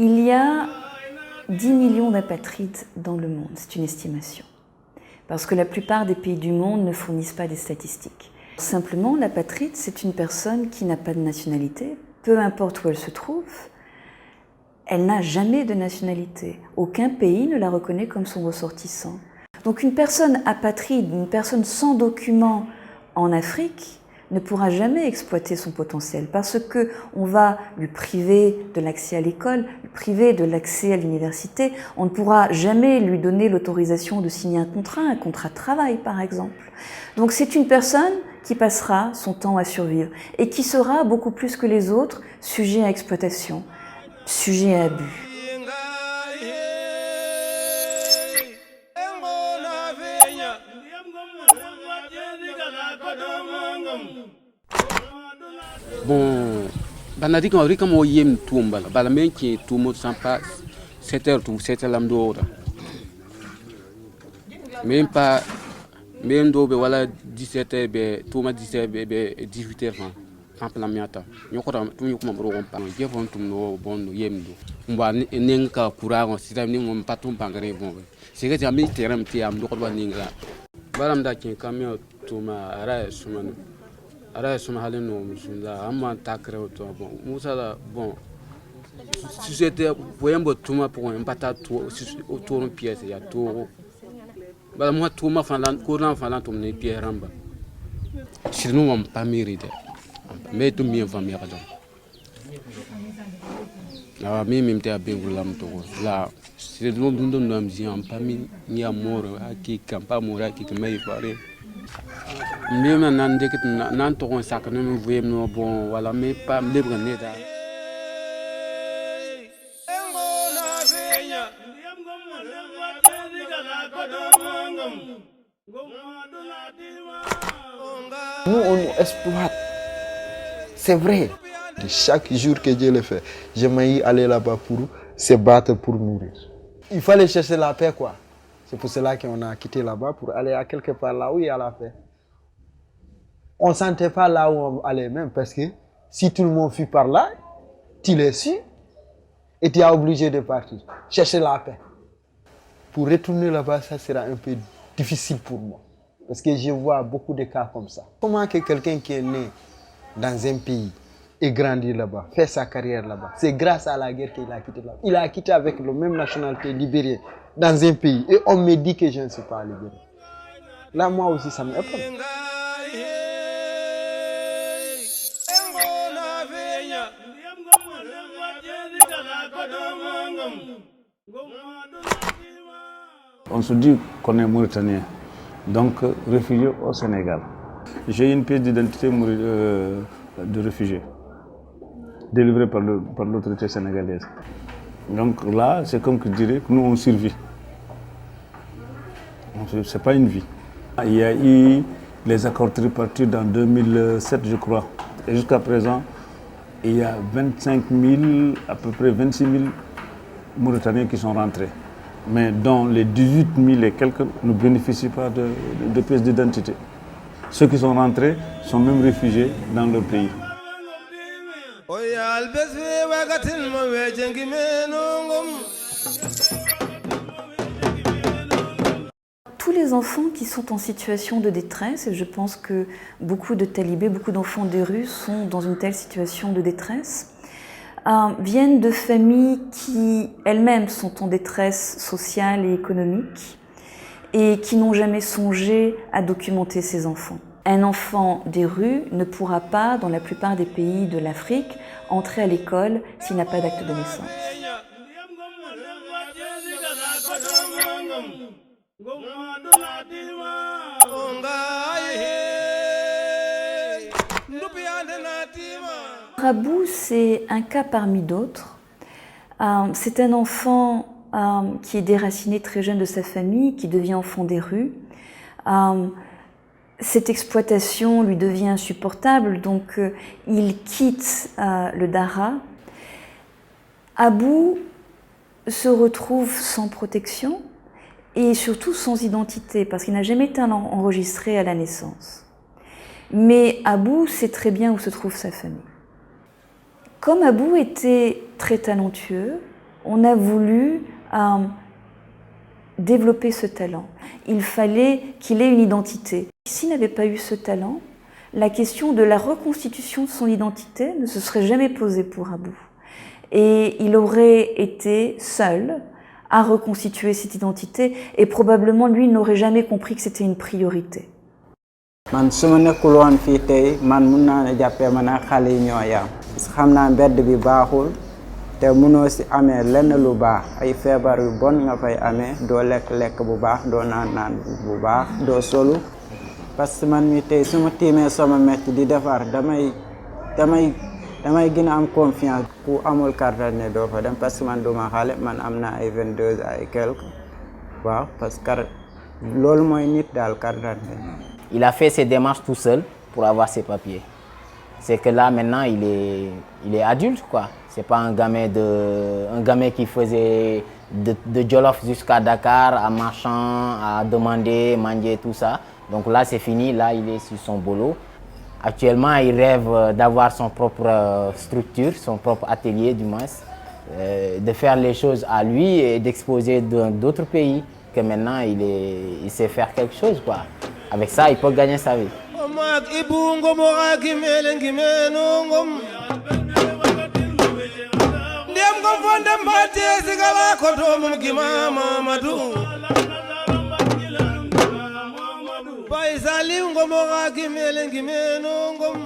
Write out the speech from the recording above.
Il y a 10 millions d'apatrides dans le monde, c'est une estimation. Parce que la plupart des pays du monde ne fournissent pas des statistiques. Simplement, l'apatride, c'est une personne qui n'a pas de nationalité, peu importe où elle se trouve, elle n'a jamais de nationalité. Aucun pays ne la reconnaît comme son ressortissant. Donc une personne apatride, une personne sans document en Afrique, ne pourra jamais exploiter son potentiel parce qu'on va lui priver de l'accès à l'école, lui priver de l'accès à l'université. On ne pourra jamais lui donner l'autorisation de signer un contrat de travail par exemple. Donc c'est une personne qui passera son temps à survivre et qui sera beaucoup plus que les autres sujet à exploitation, sujet à abus. Bon, banadi kan ori kamo yem tumbala bala men ki tumo sampa 7h to 7h lamdo même do be wala 17h be tuma 17h be 18h fan plan miata nyoko tam tu nyoko mabro on pa je fon tum no bon yem do mba nenga kura on sitam ni mo patum bangare bon c'est que jami terem ti am do ko ninga baram da kin kamio tuma ara suma halin no musunda amma takre to bon musala bon si c'était poyembo tuma pour un pata to autour pièce ya to bala moi tuma falan courant falan to ne pierre ramba sinon on pas mérité mais tout bien famille radon ah mimi mte abengulam to la c'est donc nous am ji am pas mi ni amor aki kampa mora ki mai pare même nan dekit nan to on sak no voyem no bon wala mais pas libre neta nous on nous exploite, c'est vrai. Chaque jour que Dieu le fait, j'aimerais aller là-bas pour se battre pour mourir. Il fallait chercher la paix quoi. C'est pour cela qu'on a quitté là-bas pour aller à quelque part là où il y a la paix. On ne sentait pas là où on allait même parce que si tout le monde fuit par là, tu les suis et tu es obligé de partir. Chercher la paix. Pour retourner là-bas, ça sera un peu difficile pour moi. Parce que je vois beaucoup de cas comme ça. Comment que quelqu'un qui est né dans un pays et grandi là-bas, fait sa carrière là-bas, c'est grâce à la guerre qu'il a quitté là-bas. Il a quitté avec la même nationalité libérienne dans un pays et on me dit que je ne suis pas libéré. Là, moi aussi, ça me étonne. On se dit qu'on est mauritanien, donc réfugié au Sénégal. J'ai une pièce d'identité de réfugié, délivrée par l'autorité sénégalaise. Donc là, c'est comme que je dirais que nous on survit. C'est pas une vie. Il y a eu les accords tripartites dans 2007, je crois. Et jusqu'à présent, il y a 25 000, à peu près 26 000 Mauritaniens qui sont rentrés. Mais dont les 18 000 et quelques ne bénéficient pas de pièces d'identité. Ceux qui sont rentrés sont même réfugiés dans leur pays. Tous les enfants qui sont en situation de détresse, et je pense que beaucoup de talibés, beaucoup d'enfants des rues sont dans une telle situation de détresse, viennent de familles qui elles-mêmes sont en détresse sociale et économique et qui n'ont jamais songé à documenter ces enfants. Un enfant des rues ne pourra pas, dans la plupart des pays de l'Afrique, entrer à l'école s'il n'a pas d'acte de naissance. Abou, c'est un cas parmi d'autres. C'est un enfant qui est déraciné très jeune de sa famille, qui devient enfant des rues. Cette exploitation lui devient insupportable, donc il quitte le Dara. Abou se retrouve sans protection, et surtout sans identité, parce qu'il n'a jamais été enregistré à la naissance. Mais Abou sait très bien où se trouve sa famille. Comme Abou était très talentueux, on a voulu développer ce talent. Il fallait qu'il ait une identité. S'il n'avait pas eu ce talent, la question de la reconstitution de son identité ne se serait jamais posée pour Abou. Et il aurait été seul à reconstituer cette identité et probablement lui n'aurait jamais compris que c'était une priorité. Man suma nekkul woon fii tey man mun naa ne jàppee ma ne xale yi ñoo yam xam naa mbedd bi baaxul te mënoo si amee lenn lu baax ay feebar yu bon nga fay amee doo lekk bu baax doo naan bu baax doo solu parce que man mi tey suma tiimee sama metti di defar damay gën a am confiance ku amul carte d'identité doo fa dem parce que man duma xale man am naa ay 22 ay quelque waaw parce que loolu mooy nit daal carte d'identité. Il a fait ses démarches tout seul pour avoir ses papiers. C'est que là maintenant il est adulte quoi. C'est pas un gamin qui faisait de Jolof jusqu'à Dakar en marchant, à demander, manger tout ça. Donc là c'est fini, là il est sur son boulot. Actuellement il rêve d'avoir son propre structure, son propre atelier du moins, de faire les choses à lui et d'exposer dans d'autres pays. Que maintenant il sait faire quelque chose quoi. Avec ça, il peut gagner sa vie. Paisa liungo moga kimele ngimeno ngom